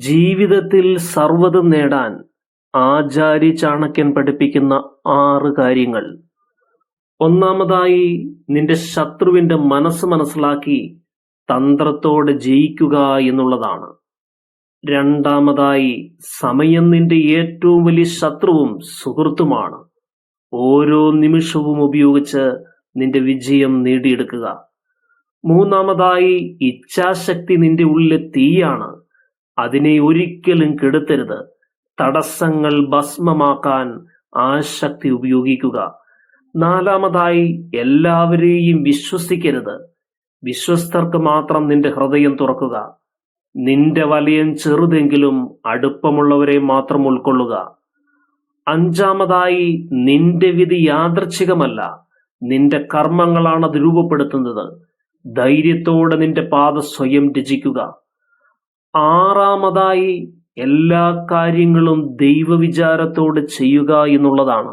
ജീവിതത്തിൽ സർവ്വതും നേടാൻ ആചാര്യ ചാണക്യൻ പഠിപ്പിക്കുന്ന 6 കാര്യങ്ങൾ. ഒന്നാമതായി, നിന്റെ ശത്രുവിന്റെ മനസ്സ് മനസ്സിലാക്കി തന്ത്രത്തോടെ ജയിക്കുക എന്നുള്ളതാണ്. രണ്ടാമതായി, സമയം നിന്റെ ഏറ്റവും വലിയ ശത്രുവും സുഹൃത്തുമാണ്. ഓരോ നിമിഷവും ഉപയോഗിച്ച് നിന്റെ വിജയം നേടിയെടുക്കുക. മൂന്നാമതായി, ഇച്ഛാശക്തി നിന്റെ ഉള്ളിലെ തീയാണ്. അതിനെ ഒരിക്കലും കെടുത്തരുത്. തടസ്സങ്ങൾ ഭസ്മമാക്കാൻ ആ ശക്തി ഉപയോഗിക്കുക. നാലാമതായി, എല്ലാവരെയും വിശ്വസിക്കരുത്. വിശ്വസ്തർക്ക് മാത്രം നിന്റെ ഹൃദയം തുറക്കുക. നിന്റെ വലയം ചെറുതെങ്കിലും അടുപ്പമുള്ളവരെ മാത്രം ഉൾക്കൊള്ളുക. അഞ്ചാമതായി, നിന്റെ വിധി യാദൃച്ഛികമല്ല, നിന്റെ കർമ്മങ്ങളാണ് അത് രൂപപ്പെടുത്തുന്നത്. ധൈര്യത്തോടെ നിന്റെ പാത സ്വയം രചിക്കുക. ആറാമതായി, എല്ലാ കാര്യങ്ങളും ദൈവവിചാരത്തോടെ ചെയ്യുക എന്നുള്ളതാണ്.